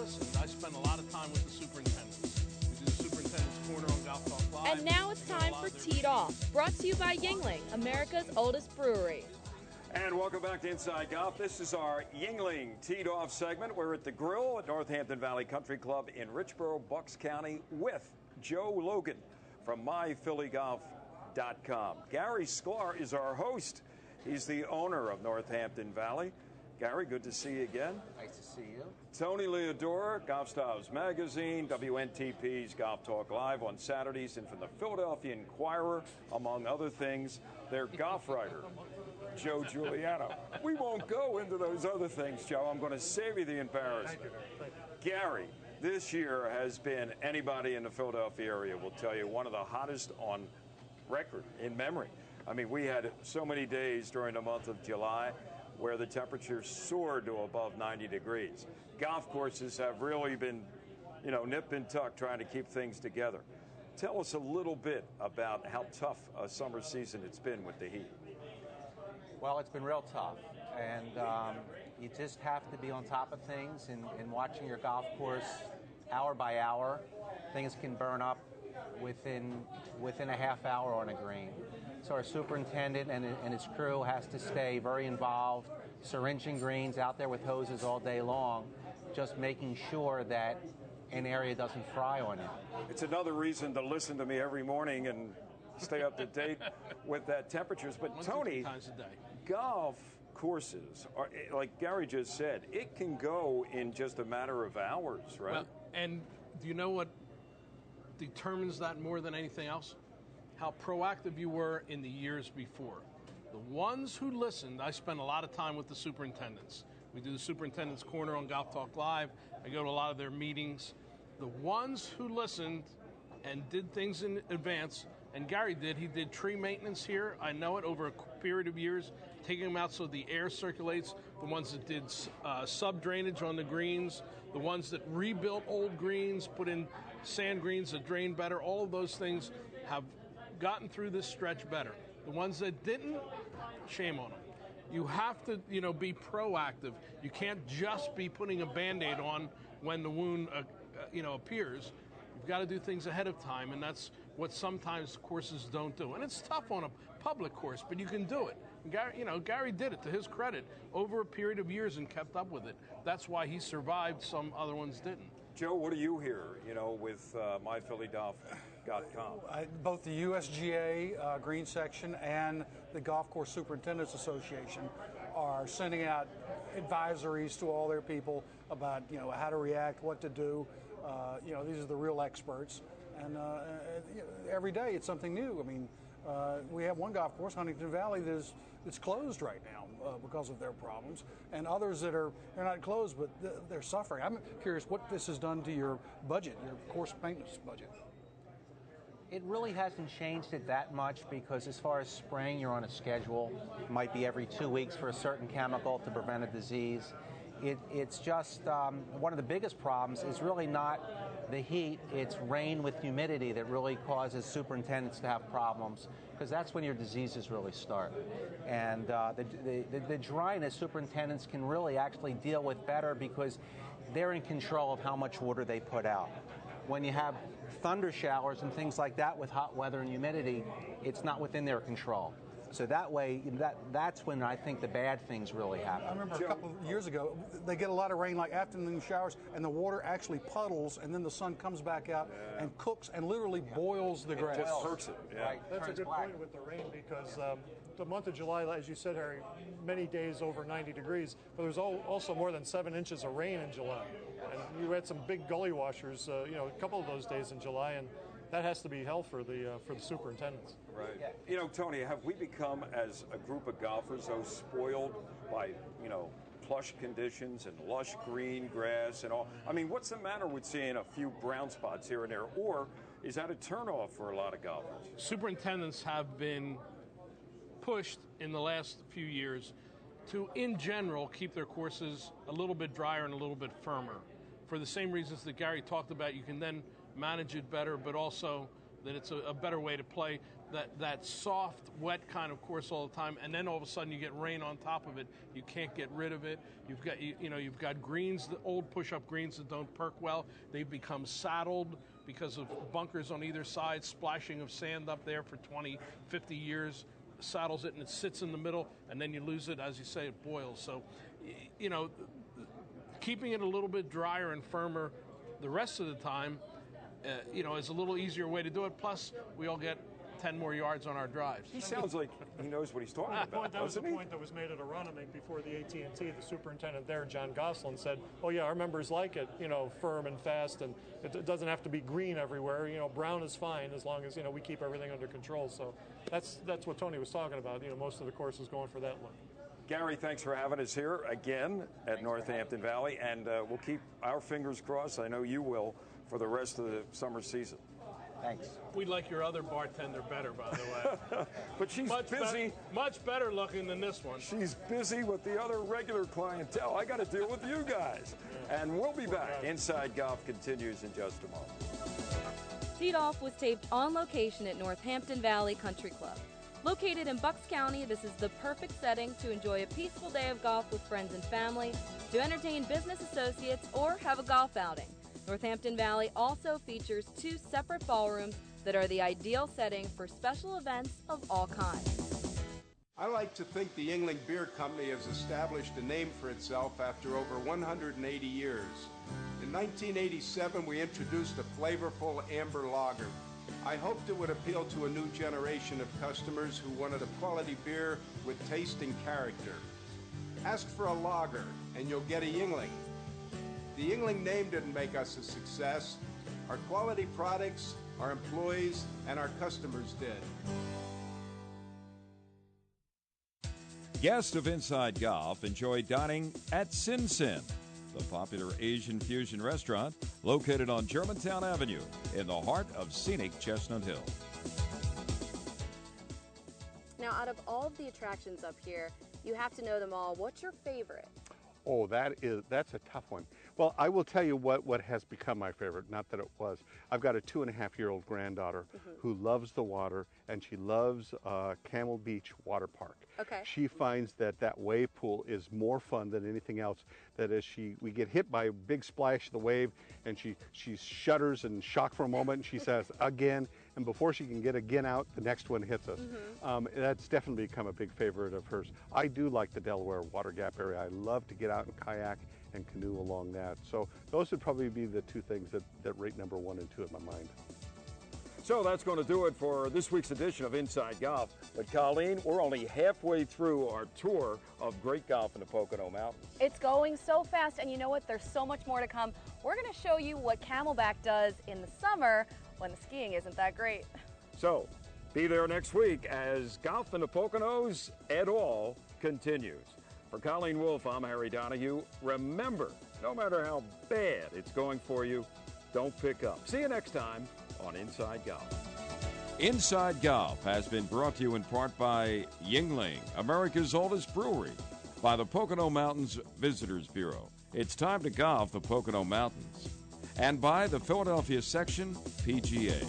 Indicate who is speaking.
Speaker 1: listened, I spent a lot of time with the superintendents. We do the Superintendent's Corner on Golf Talk Live.
Speaker 2: And now it's time for Teed Off, brought to you by Yingling, America's oldest brewery.
Speaker 3: And welcome back to Inside Golf. This is our Yingling Teed Off segment. We're at the Grill at Northampton Valley Country Club in Richboro, Bucks County with Joe Logan from MyPhillyGolf.com. Gary Sklar is our host. He's the owner of Northampton Valley. Gary, good to see you again.
Speaker 4: Nice to see you.
Speaker 3: Tony Leodora, Golf Styles Magazine, WNTP's Golf Talk Live on Saturdays, and from the Philadelphia Inquirer, among other things, their golf writer, Joe Giuliano. We won't go into those other things, Joe. I'm going to save you the embarrassment.
Speaker 5: Thank you.
Speaker 3: Gary, this year has been, anybody in the Philadelphia area will tell you, one of the hottest on record in memory. I mean, we had so many days during the month of July where the temperatures soared to above 90 degrees. Golf courses have really been, nip and tuck trying to keep things together. Tell us a little bit about how tough a summer season it's been with the heat.
Speaker 4: Well, it's been real tough, and you just have to be on top of things and watching your golf course hour by hour. Things can burn up within a half hour on a green. So our superintendent and his crew has to stay very involved, syringing greens out there with hoses all day long, just making sure that an area doesn't fry on you.
Speaker 3: It's another reason to listen to me every morning and stay up to date with that temperatures. But Tony,
Speaker 1: times a day.
Speaker 3: Golf courses are, like Gary just said, it can go in just a matter of hours, right?
Speaker 1: Well, and do you know what determines that more than anything else? How proactive you were in the years before. The ones who listened, I spent a lot of time with the superintendents. We do the Superintendent's Corner on Golf Talk Live. I go to a lot of their meetings. The ones who listened and did things in advance, and Gary did, he did tree maintenance here. I know it over a period of years, taking them out so the air circulates. The ones that did sub-drainage on the greens, the ones that rebuilt old greens, put in sand greens that drain better, all of those things have gotten through this stretch better. The ones that didn't, shame on them. You have to, be proactive. You can't just be putting a Band-Aid on when the wound, appears. You've got to do things ahead of time, and that's what sometimes courses don't do. And it's tough on a public course, but you can do it. Gary did it, to his credit, over a period of years and kept up with it. That's why he survived, some other ones didn't.
Speaker 3: Joe, what do you hear, with MyPhillyGolf.com?
Speaker 5: Both the USGA green section and the Golf Course Superintendents Association are sending out advisories to all their people about, how to react, what to do. These are the real experts. And every day it's something new. I mean, we have one golf course, Huntington Valley, that's closed right now because of their problems, and others they're not closed, but they're suffering. I'm curious what this has done to your budget, your course maintenance budget.
Speaker 4: It really hasn't changed it that much because as far as spraying, you're on a schedule. It might be every 2 weeks for a certain chemical to prevent a disease. It's just one of the biggest problems is really not the heat. It's rain with humidity that really causes superintendents to have problems because that's when your diseases really start. And the dryness, superintendents can really actually deal with better because they're in control of how much water they put out. When you have thunder showers and things like that with hot weather and humidity, it's not within their control. So that way, that's when I think the bad things really happen.
Speaker 5: I remember a couple of years ago, they get a lot of rain, like afternoon showers, and the water actually puddles, and then the sun comes back out and cooks and literally boils the grass.
Speaker 3: It just hurts it. Yeah.
Speaker 4: Right.
Speaker 6: That's a good point with the rain because the month of July, as you said, Harry, many days over 90 degrees, but there's also more than 7 inches of rain in July. And you had some big gully washers, a couple of those days in July, and that has to be hell for the superintendents.
Speaker 3: Right. Tony, have we become, as a group of golfers, so spoiled by, plush conditions and lush green grass and all? I mean, what's the matter with seeing a few brown spots here and there? Or is that a turnoff for a lot of golfers?
Speaker 1: Superintendents have been pushed in the last few years to, in general, keep their courses a little bit drier and a little bit firmer. For the same reasons that Gary talked about, you can then manage it better, but also that it's a better way to play. that soft, wet kind of course all the time, and then all of a sudden you get rain on top of it. You can't get rid of it. You've got greens, the old push-up greens that don't perk well. They've become saddled because of bunkers on either side, splashing of sand up there for 20, 50 years. Saddles it and it sits in the middle, and then you lose it. As you say, it boils. So, keeping it a little bit drier and firmer the rest of the time, is a little easier way to do it. Plus, we all get 10 more yards on our drives.
Speaker 3: He sounds like he knows what he's talking about.
Speaker 6: That was the point that was made at Aronimink before the AT&T. The superintendent there, John Goslin, said, "Oh yeah, our members like it, firm and fast, and it doesn't have to be green everywhere. Brown is fine as long as we keep everything under control." So that's what Tony was talking about. Most of the courses going for that look.
Speaker 3: Gary, thanks for having us here again at Northampton Valley, and we'll keep our fingers crossed. I know you will for the rest of the summer season.
Speaker 4: Thanks.
Speaker 1: We like your other bartender better, by the way.
Speaker 3: But she's busy.
Speaker 1: Much better looking than this one.
Speaker 3: She's busy with the other regular clientele. I got to deal with you guys. And we'll be back. Inside Golf continues in just a moment.
Speaker 2: Teed Off was taped on location at Northampton Valley Country Club. Located in Bucks County, this is the perfect setting to enjoy a peaceful day of golf with friends and family, to entertain business associates, or have a golf outing. Northampton Valley also features 2 separate ballrooms that are the ideal setting for special events of all kinds.
Speaker 7: I like to think the Yuengling Beer Company has established a name for itself after over 180 years. In 1987, we introduced a flavorful amber lager. I hoped it would appeal to a new generation of customers who wanted a quality beer with taste and character. Ask for a lager, and you'll get a Yuengling. The Yuengling name didn't make us a success. Our quality products, our employees, and our customers did.
Speaker 8: Guests of Inside Golf enjoy dining at Sin Sin, the popular Asian fusion restaurant located on Germantown Avenue in the heart of scenic Chestnut Hill.
Speaker 9: Now, out of all of the attractions up here, you have to know them all. What's your favorite?
Speaker 10: Oh, that's a tough one. Well, I will tell you what has become my favorite, not that it was. I've got a 2.5-year-old granddaughter who loves the water, and she loves Camel Beach Water Park.
Speaker 9: Okay.
Speaker 10: She finds that wave pool is more fun than anything else. That as we get hit by a big splash of the wave, and she shudders and shocked for a moment, and she says, again, and before she can get again out, the next one hits us. That's definitely become a big favorite of hers. I do like the Delaware Water Gap area. I love to get out and kayak and canoe along that. So those would probably be the 2 things that rate number 1 and 2 in my mind.
Speaker 3: So that's going to do it for this week's edition of Inside Golf. But Colleen, we're only halfway through our tour of great golf in the Pocono Mountains.
Speaker 9: It's going so fast, and you know what? There's so much more to come. We're going to show you what Camelback does in the summer when the skiing isn't that great.
Speaker 3: So be there next week as Golf in the Poconos et al. Continues. For Colleen Wolfe, I'm Harry Donahue. Remember, no matter how bad it's going for you, don't pick up. See you next time on Inside Golf.
Speaker 8: Inside Golf has been brought to you in part by Yuengling, America's oldest brewery, by the Pocono Mountains Visitors Bureau. It's time to golf the Pocono Mountains. And by the Philadelphia Section PGA.